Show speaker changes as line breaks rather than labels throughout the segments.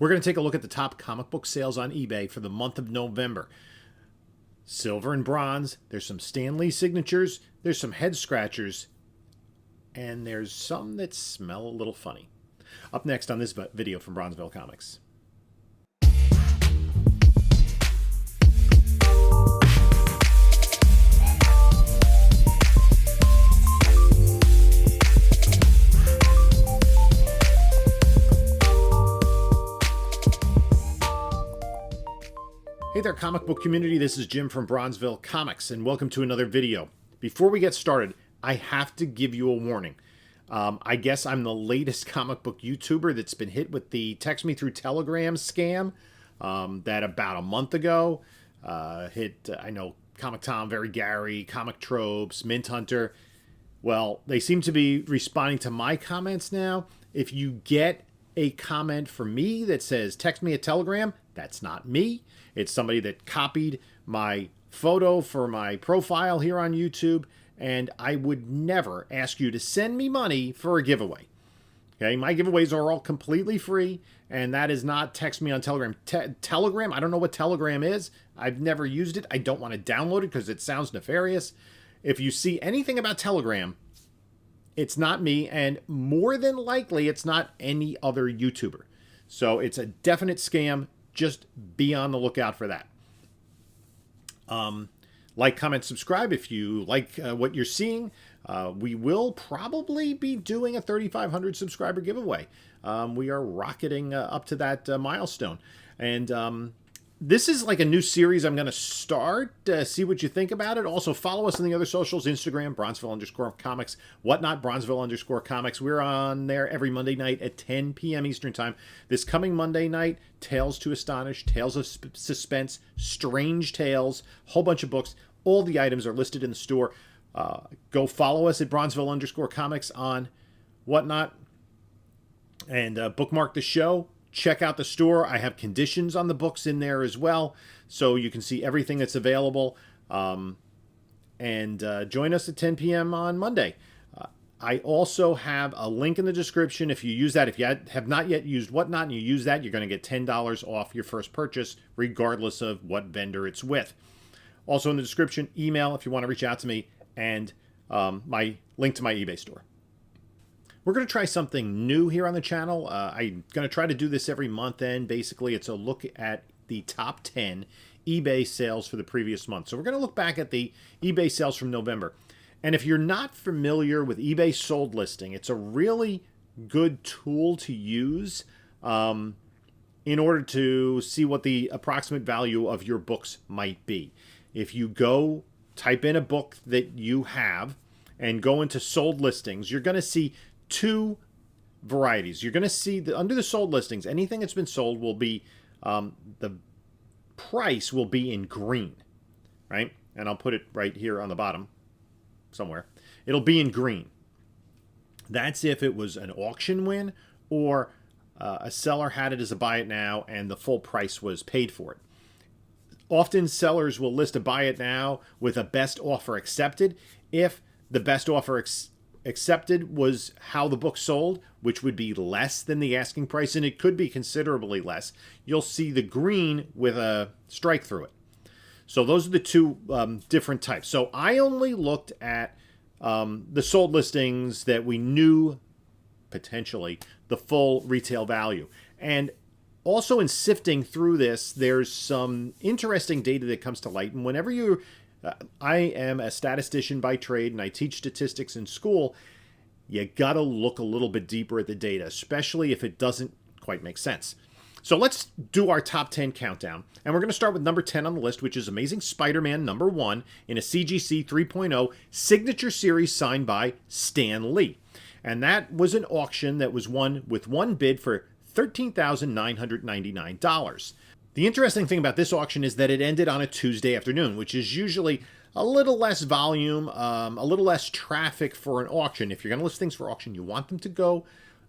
We're going to take a look at the top comic book sales on eBay for the month of November. Silver and bronze, there's some Stan Lee signatures, there's some head scratchers, and there's some that smell a little funny. Up next on this video from Bronzeville Comics. Hey there, comic book community. This is Jim from Bronzeville Comics, and welcome to another video. Before we get started, I have to give you a warning. I guess I'm the latest comic book YouTuber that's been hit with the text me through Telegram scam that about a month ago hit, I know, Comic Tom, Very Gary, Comic Tropes, Mint Hunter. Well, they seem to be responding to my comments now. If you get a comment from me that says text me a Telegram, that's not me. It's somebody that copied my photo for my profile here on YouTube, and I would never ask you to send me money for a giveaway. Okay, my giveaways are all completely free, and that is not text me on Telegram. Telegram, I don't know what Telegram is. I've never used it. I don't want to download it because it sounds nefarious. If you see anything about Telegram, it's not me, and more than likely, it's not any other YouTuber. So it's a definite scam. Just be on the lookout for that. Like, comment, subscribe if you like what you're seeing. We will probably be doing a 3,500 subscriber giveaway. We are rocketing up to that milestone. And this is like a new series I'm going to start. See what you think about it. Also, follow us on the other socials. Instagram, Bronzeville_comics. Whatnot, Bronzeville_comics. We're on there every Monday night at 10 p.m. Eastern Time. This coming Monday night, Tales to Astonish, Tales of Suspense, Strange Tales, whole bunch of books. All the items are listed in the store. Go follow us at Bronzeville_comics on Whatnot. And bookmark the show. Check out the store. I have conditions on the books in there as well, so you can see everything that's available. And join us at 10 p.m. on Monday. I also have a link in the description. If you use that, if you have not yet used Whatnot and you use that, you're going to get $10 off your first purchase, regardless of what vendor it's with. Also in the description, email if you want to reach out to me, and my link to my eBay store. We're going to try something new here on the channel. I'm going to try to do this every month end. Basically, it's a look at the top 10 eBay sales for the previous month. So we're going to look back at the eBay sales from November. And if you're not familiar with eBay sold listing, it's a really good tool to use in order to see what the approximate value of your books might be. If you go type in a book that you have and go into sold listings, you're going to see two varieties. You're going to see under the sold listings, anything that's been sold will be, the price will be in green, right? And I'll put it right here on the bottom somewhere. It'll be in green. That's if it was an auction win or a seller had it as a buy it now and the full price was paid for it. Often sellers will list a buy it now with a best offer accepted if the best offer accepted was how the book sold, which would be less than the asking price, and it could be considerably less. You'll see the green with a strike through it. So those are the two different types. So I only looked at the sold listings that we knew potentially the full retail value. And also in sifting through this, there's some interesting data that comes to light. And whenever you I am a statistician by trade, and I teach statistics in school. You got to look a little bit deeper at the data, especially if it doesn't quite make sense. So let's do our top 10 countdown. And we're going to start with number 10 on the list, which is Amazing Spider-Man #1 in a CGC 3.0 signature series signed by Stan Lee. And that was an auction that was won with one bid for $13,999. The interesting thing about this auction is that it ended on a Tuesday afternoon, which is usually a little less volume, a little less traffic for an auction. If you're going to list things for auction, you want them to go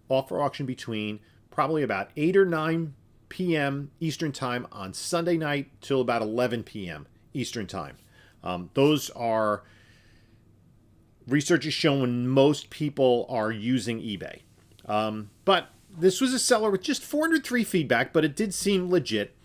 off for auction between probably about 8 or 9 p.m. Eastern Time on Sunday night till about 11 p.m. Eastern Time. Those are research is showing most people are using eBay. But this was a seller with just 403 feedback, but it did seem legit.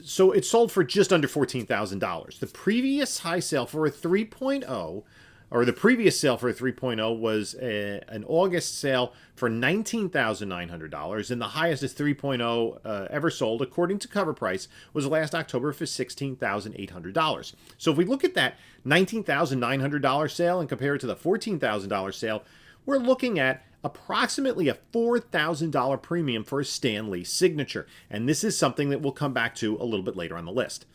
So it sold for just under $14,000. The previous high sale for a 3.0, or the previous sale for a 3.0 was an August sale for $19,900, and the highest is 3.0 ever sold, according to cover price, was last October for $16,800. So if we look at that $19,900 sale and compare it to the $14,000 sale, we're looking at approximately a $4,000 premium for a Stan Lee signature. And this is something that we'll come back to a little bit later on the list.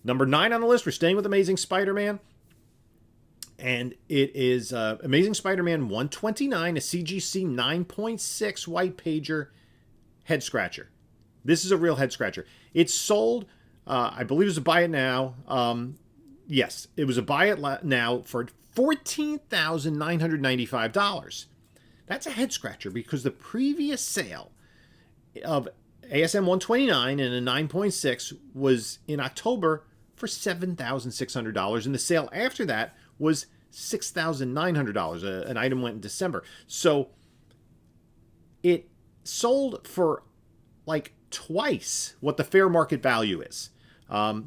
Number 9 on the list, we're staying with Amazing Spider-Man. And it is Amazing Spider-Man 129, a CGC 9.6 white pager head scratcher. This is a real head scratcher. It's sold, I believe it was a buy it now. Yes, it was a buy it now for $14,995. That's a head scratcher because the previous sale of ASM 129 and a 9.6 was in October for $7,600, and the sale after that was $6,900. An item went in December. So it sold for like twice what the fair market value is.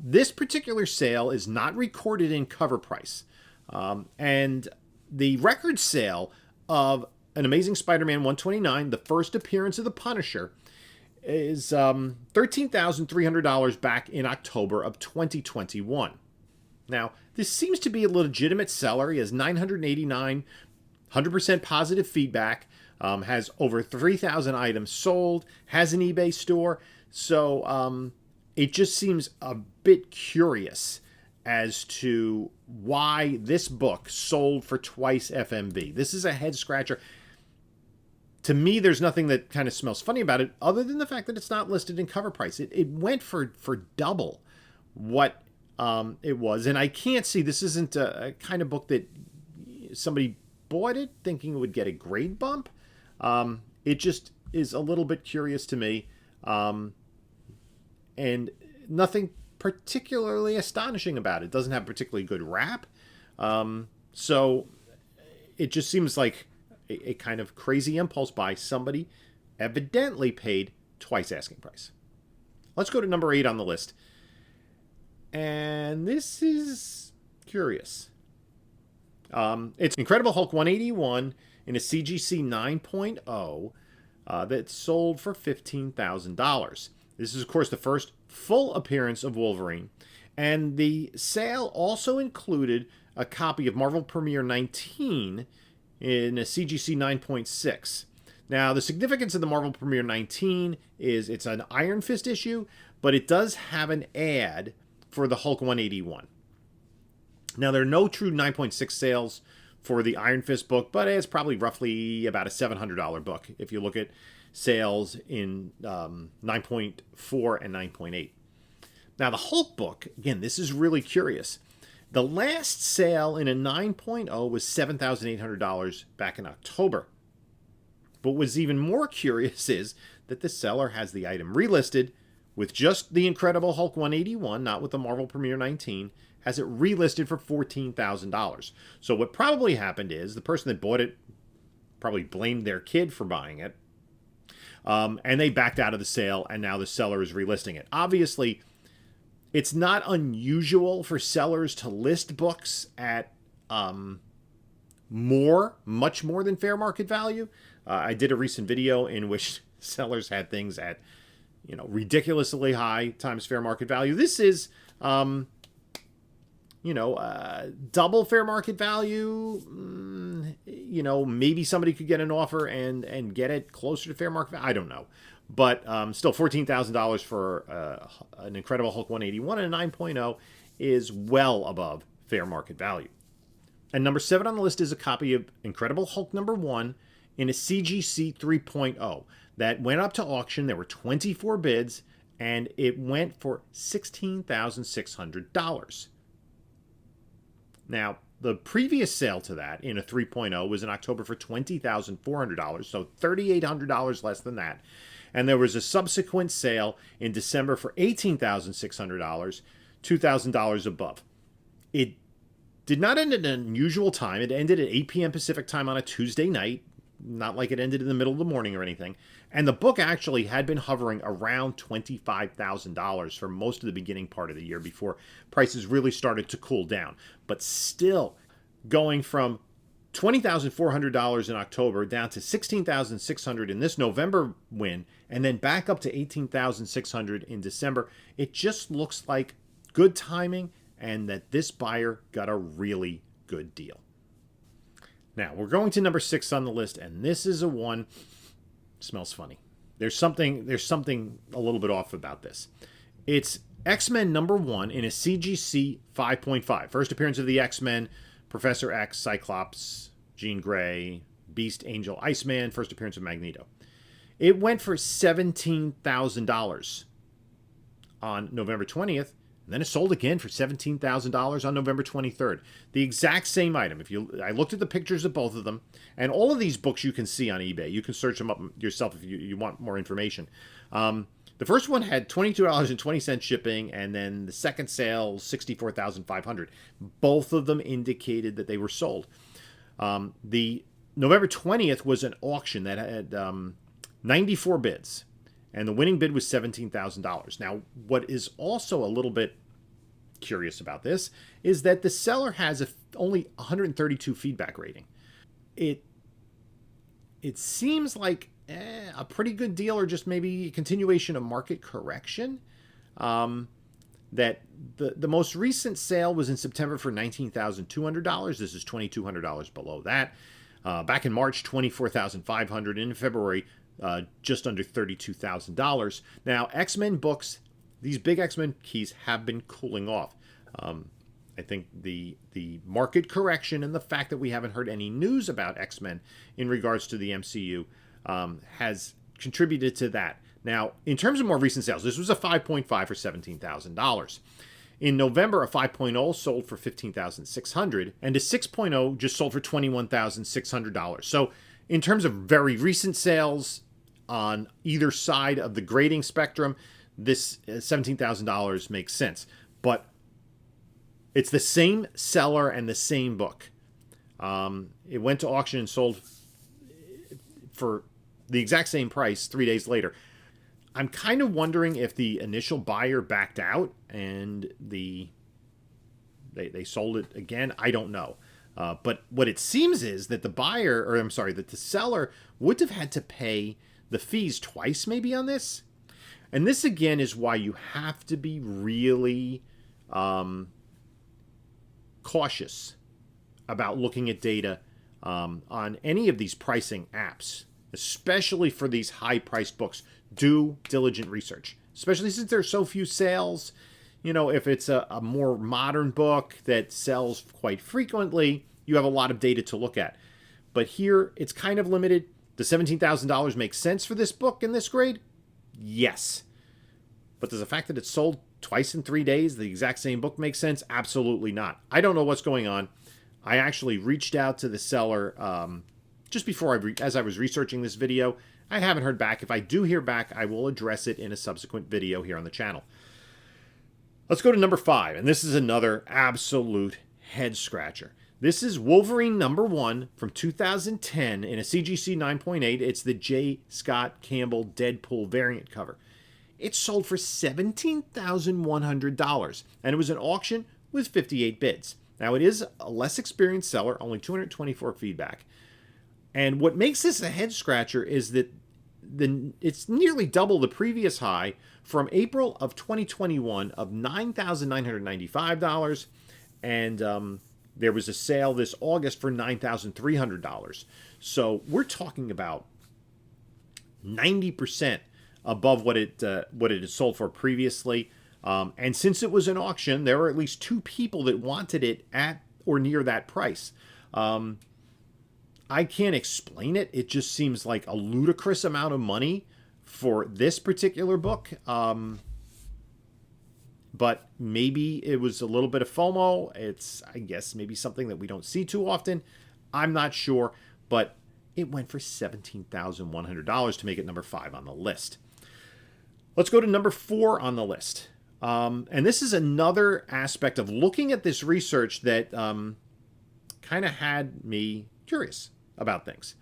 This particular sale is not recorded in cover price. And the record sale of an Amazing Spider-Man 129, the first appearance of the Punisher, is $13,300 back in October of 2021. Now, this seems to be a legitimate seller. He has 989, 100% positive feedback, has over 3,000 items sold, has an eBay store. So it just seems a bit curious as to why this book sold for twice FMV. This is a head scratcher. To me, there's nothing that kind of smells funny about it other than the fact that it's not listed in cover price. It went for double what it was. And I can't see, this isn't a kind of book that somebody bought it thinking it would get a grade bump. It just is a little bit curious to me. And nothing particularly astonishing about it. It doesn't have particularly good rap. So it just seems like a kind of crazy impulse buy. Somebody evidently paid twice asking price. Let's go to number 8 on the list. And this is curious. It's Incredible Hulk 181 in a CGC 9.0 that sold for $15,000. This is, of course, the first full appearance of Wolverine. And the sale also included a copy of Marvel Premiere 19 in a CGC 9.6. Now, the significance of the Marvel Premiere 19 is it's an Iron Fist issue, but it does have an ad for the Hulk 181. Now, there are no true 9.6 sales for the Iron Fist book, but it's probably roughly about a $700 book if you look at sales in 9.4 and 9.8. Now, the Hulk book, again, this is really curious. The last sale in a 9.0 was $7,800 back in October. But what's even more curious is that the seller has the item relisted with just the Incredible Hulk 181, not with the Marvel Premiere 19, has it relisted for $14,000. So what probably happened is the person that bought it probably blamed their kid for buying it, and they backed out of the sale, and now the seller is relisting it. Obviously, it's not unusual for sellers to list books at much more than fair market value. I did a recent video in which sellers had things at, ridiculously high times fair market value. This is, double fair market value. Maybe somebody could get an offer and get it closer to fair market value. I don't know. But still, $14,000 for an Incredible Hulk 181 and a 9.0 is well above fair market value. And number 7 on the list is a copy of Incredible Hulk number 1 in a CGC 3.0 that went up to auction. There were 24 bids, and it went for $16,600. Now, the previous sale to that in a 3.0 was in October for $20,400, so $3,800 less than that. And there was a subsequent sale in December for $18,600, $2,000 above. It did not end at an unusual time. It ended at 8 p.m. Pacific time on a Tuesday night, not like it ended in the middle of the morning or anything. And the book actually had been hovering around $25,000 for most of the beginning part of the year before prices really started to cool down. But still, going from $20,400 in October down to $16,600 in this November win, and then back up to $18,600 in December, it just looks like good timing and that this buyer got a really good deal. Now, we're going to number 6 on the list, and this is a one, smells funny. There's something a little bit off about this. It's X-Men number 1 in a CGC 5.5. First appearance of the X-Men, Professor X, Cyclops, Jean Grey, Beast, Angel, Iceman, first appearance of Magneto. It went for $17,000 on November 20th, and then it sold again for $17,000 on November 23rd. The exact same item. I looked at the pictures of both of them, and all of these books you can see on eBay. You can search them up yourself if you want more information. The first one had $22.20 shipping, and then the second sale, $64,500. Both of them indicated that they were sold. The November 20th was an auction that had 94 bids, and the winning bid was $17,000. Now, what is also a little bit curious about this is that the seller has only 132 feedback rating. It seems like a pretty good deal, or just maybe a continuation of market correction. That the most recent sale was in September for $19,200. This is $2,200 below that. Back in March, $24,500. And in February, just under $32,000. Now, X-Men books, these big X-Men keys have been cooling off. I think the market correction and the fact that we haven't heard any news about X-Men in regards to the MCU has contributed to that. Now, in terms of more recent sales, this was a 5.5 for $17,000. In November, a 5.0 sold for $15,600, and a 6.0 just sold for $21,600. So, in terms of very recent sales on either side of the grading spectrum, this $17,000 makes sense. But it's the same seller and the same book. It went to auction and sold for the exact same price 3 days later. I'm kind of wondering if the initial buyer backed out and they sold it again. I don't know. But what it seems is that that the seller would have had to pay the fees twice maybe on this. And this again is why you have to be really cautious about looking at data on any of these pricing apps, especially for these high-priced books. Do diligent research, especially since there's so few sales. You know, if it's a more modern book that sells quite frequently, you have a lot of data to look at. But here, it's kind of limited. Does $17,000 make sense for this book in this grade? Yes. But does the fact that it's sold twice in 3 days, the exact same book, make sense? Absolutely not. I don't know what's going on. I actually reached out to the seller just before as I was researching this video. I haven't heard back. If I do hear back, I will address it in a subsequent video here on the channel. Let's go to number 5, and this is another absolute head scratcher. This is Wolverine number 1 from 2010 in a CGC 9.8. It's the J. Scott Campbell Deadpool variant cover. It sold for $17,100, and it was an auction with 58 bids. Now, it is a less experienced seller, only 224 feedback. And what makes this a head scratcher is that it's nearly double the previous high from April of 2021 of $9,995, and there was a sale this August for $9,300. So we're talking about 90% above what it had sold for previously. And since it was an auction, there were at least 2 people that wanted it at or near that price. I can't explain it. It just seems like a ludicrous amount of money for this particular book. But maybe it was a little bit of FOMO. It's, I guess, maybe something that we don't see too often. I'm not sure. But it went for $17,100 to make it number 5 on the list. Let's go to number 4 on the list. And this is another aspect of looking at this research that kind of had me curious about things.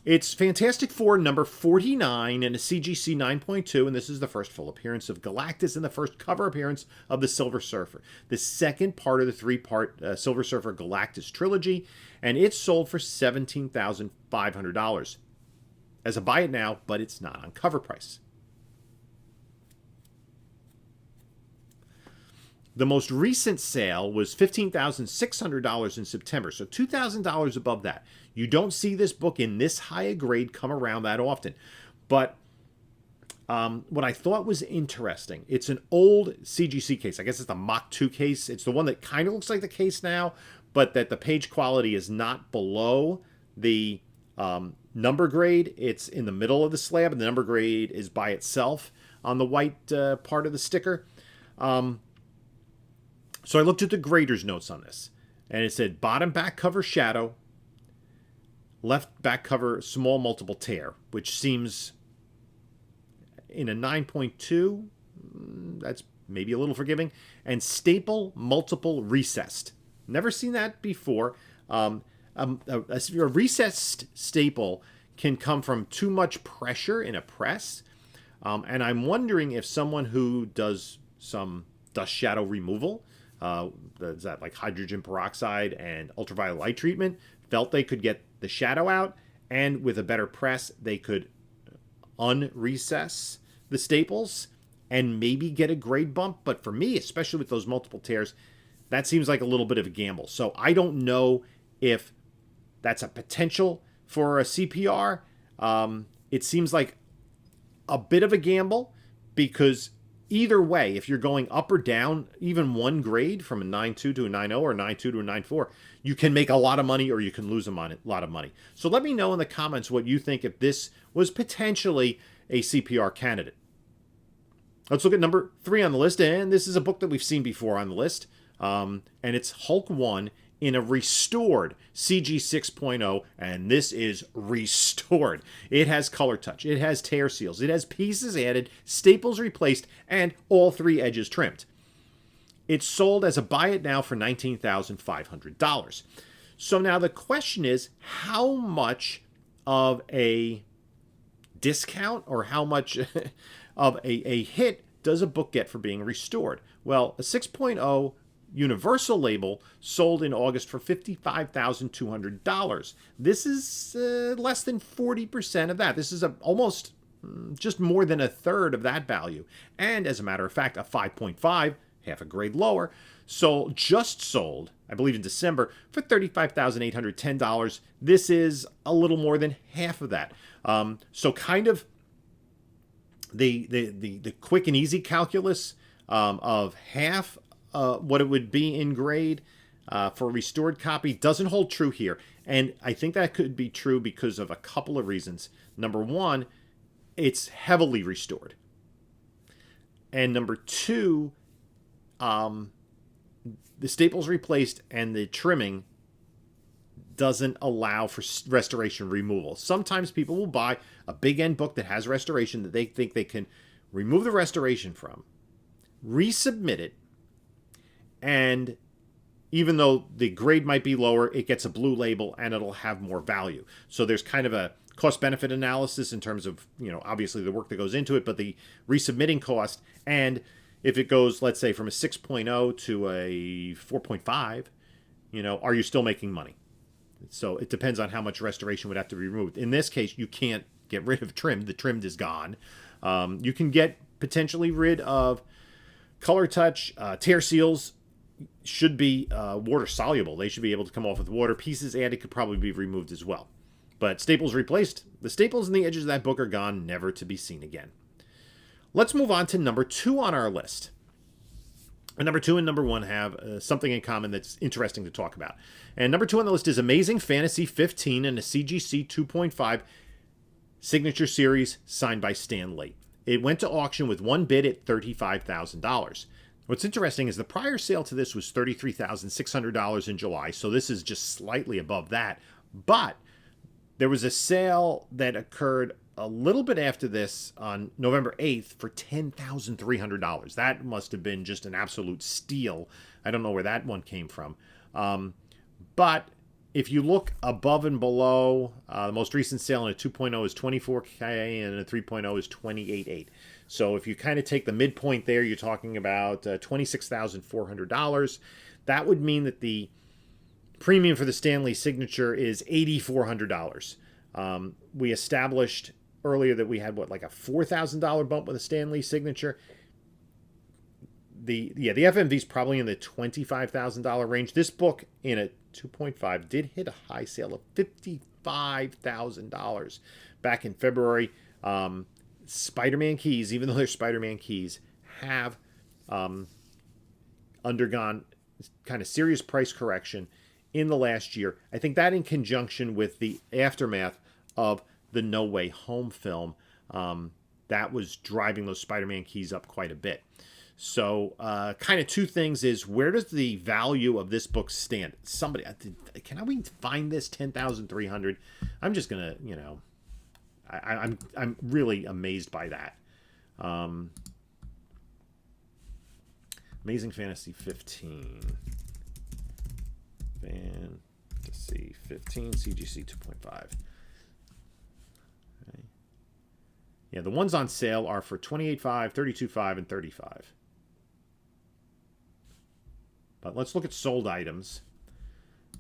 It's Fantastic Four number 49 and a CGC 9.2, and this is the first full appearance of Galactus and the first cover appearance of the Silver Surfer, the second part of the three-part Silver Surfer Galactus trilogy, and it's sold for $17,500 as a buy it now, but it's not on cover price. The most recent sale was $15,600 in September, so $2,000 above that. You don't see this book in this high a grade come around that often. But what I thought was interesting, it's an old CGC case. I guess it's the Mach 2 case. It's the one that kind of looks like the case now, but that the page quality is not below the number grade. It's in the middle of the slab, and the number grade is by itself on the white part of the sticker. So I looked at the grader's notes on this, and it said bottom back cover shadow, left back cover small multiple tear, which seems in a 9.2, that's maybe a little forgiving, and staple multiple recessed. Never seen that before. A recessed staple can come from too much pressure in a press, and I'm wondering if someone who does some dust shadow removal, is that like hydrogen peroxide and ultraviolet light treatment, felt they could get the shadow out, and with a better press they could unrecess the staples and maybe get a grade bump. But for me, especially with those multiple tears, that seems like a little bit of a gamble. So I don't know if that's a potential for a CPR. It seems like a bit of a gamble, because either way, if you're going up or down, even one grade from a 9.2 to a 9.0 or 9.2 to a 9.4, you can make a lot of money or you can lose a lot of money. So let me know in the comments what you think if this was potentially a CPR candidate. Let's look at number 3 on the list, and this is a book that we've seen before on the list, and it's Hulk 1 in a restored CG 6.0, and this is restored. It has color touch, it has tear seals, it has pieces added, staples replaced, and all 3 edges trimmed. It's sold as a buy it now for $19,500. So now the question is, how much of a discount or how much of a hit does a book get for being restored? Well, a 6.0 Universal label sold in August for $55,200. This is less than 40% of that. This is almost just more than a third of that value. And as a matter of fact, a 5.5, half a grade lower, sold, I believe in December, for $35,810. This is a little more than half of that. So kind of the quick and easy calculus of half what it would be in grade for a restored copy doesn't hold true here. And I think that could be true because of a couple of reasons. Number one, it's heavily restored. And number two, the staples replaced and the trimming doesn't allow for restoration removal. Sometimes people will buy a big end book that has restoration that they think they can remove the restoration from, resubmit it, and even though the grade might be lower, it gets a blue label and it'll have more value. So there's kind of a cost-benefit analysis in terms of, obviously the work that goes into it, but the resubmitting cost. And if it goes, let's say, from a 6.0 to a 4.5, are you still making money? So it depends on how much restoration would have to be removed. In this case, you can't get rid of trimmed. The trimmed is gone. You can get potentially rid of color touch, tear seals. Should be water soluble. They should be able to come off with water. Pieces added could probably be removed as well. But staples replaced. The staples in the edges of that book are gone, never to be seen again. Let's move on to number 2 on our list. And number 2 and number 1 have something in common that's interesting to talk about. And number 2 on the list is Amazing Fantasy 15 and a CGC 2.5 signature series signed by Stan Lee. It went to auction with one bid at $35,000. What's interesting is the prior sale to this was $33,600 in July, so this is just slightly above that. But there was a sale that occurred a little bit after this on November 8th for $10,300. That must have been just an absolute steal. I don't know where that one came from. But If you look above and below, the most recent sale in a 2.0 is 24K and a 3.0 is 28.8. So if you kind of take the midpoint there, you're talking about $26,400. That would mean that the premium for the Stanley Signature is $8,400. We established earlier that we had like a $4,000 bump with a Stanley Signature. The FMV is probably in the $25,000 range. This book in a 2.5 did hit a high sale of $55,000 back in February. Spider-Man keys, even though they're Spider-Man keys, have undergone kind of serious price correction in the last year. I think that in conjunction with the aftermath of the No Way Home film, that was driving those Spider-Man keys up quite a bit. So kind of two things is, where does the value of this book stand? Somebody, can we find this 10,300? I'm just going to, I'm really amazed by that. Amazing Fantasy 15. Fantasy 15, CGC 2.5. Okay. Yeah, the ones on sale are for $28.5, $32.5, and $35. But let's look at sold items.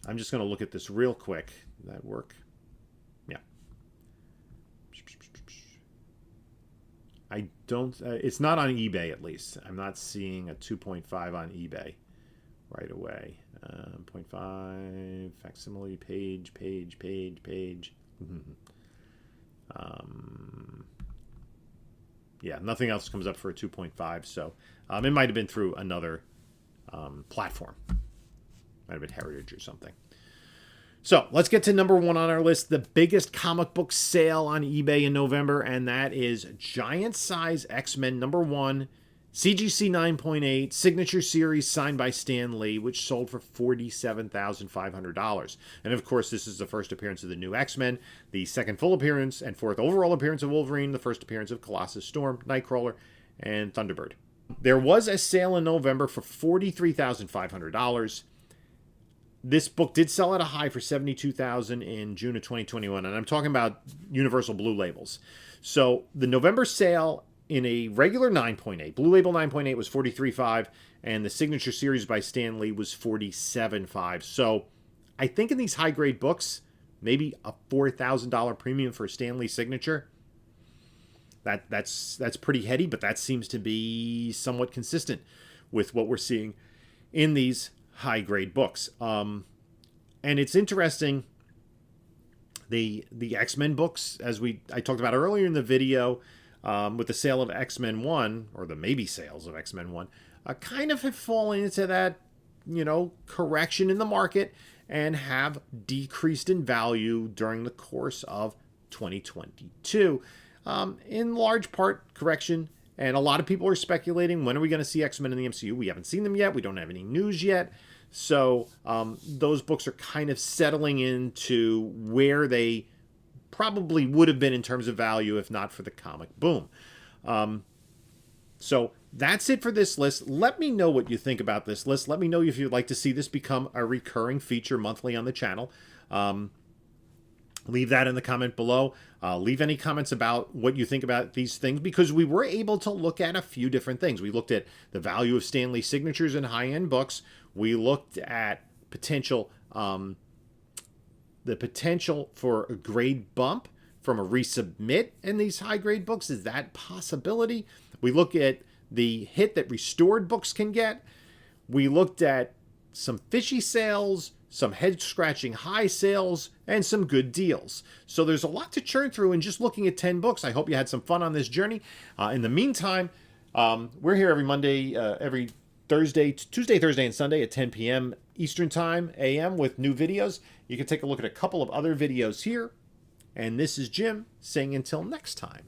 I'm just going to look at this real quick. Did that work? Yeah. I don't... it's not on eBay, at least. I'm not seeing a 2.5 on eBay right away. 0.5, facsimile, page. Yeah, nothing else comes up for a 2.5, so it might have been through another platform. Might have been Heritage or something. So let's get to number one on our list, the biggest comic book sale on eBay in November, and that is Giant Size X-Men #1, CGC 9.8, Signature Series signed by Stan Lee, which sold for $47,500. And of course, this is the first appearance of the new X-Men, the second full appearance and fourth overall appearance of Wolverine, the first appearance of Colossus Storm, Nightcrawler, and Thunderbird. There was a sale in November for $43,500. This book did sell at a high for $72,000 in June of 2021, and I'm talking about Universal Blue Labels. So the November sale in a regular 9.8, Blue Label 9.8 was $43,500, and the Signature Series by Stan Lee was $47,500. So I think in these high-grade books, maybe a $4,000 premium for a Stan Lee Signature. That's pretty heady, but that seems to be somewhat consistent with what we're seeing in these high-grade books. And it's interesting, the X-Men books, as I talked about earlier in the video, with the sale of X-Men 1, or the maybe sales of X-Men 1, kind of have fallen into that, correction in the market and have decreased in value during the course of 2022. In large part, correction, and a lot of people are speculating, when are we going to see X-Men in the MCU? We haven't seen them yet. We don't have any news yet. So those books are kind of settling into where they probably would have been in terms of value if not for the comic boom. So that's it for this list. Let me know what you think about this list. Let me know if you'd like to see this become a recurring feature monthly on the channel. Leave that in the comment below. Leave any comments about what you think about these things, because we were able to look at a few different things. We looked at the value of Stan Lee signatures in high-end books. We looked at the potential for a grade bump from a resubmit in these high-grade books. Is that possibility? We look at the hit that restored books can get. We looked at some fishy sales, some head-scratching high sales, and some good deals. So there's a lot to churn through in just looking at 10 books. I hope you had some fun on this journey. In the meantime, we're here every Monday, every Tuesday, Thursday, and Sunday at 10 p.m. Eastern Time, a.m. with new videos. You can take a look at a couple of other videos here. And this is Jim saying until next time.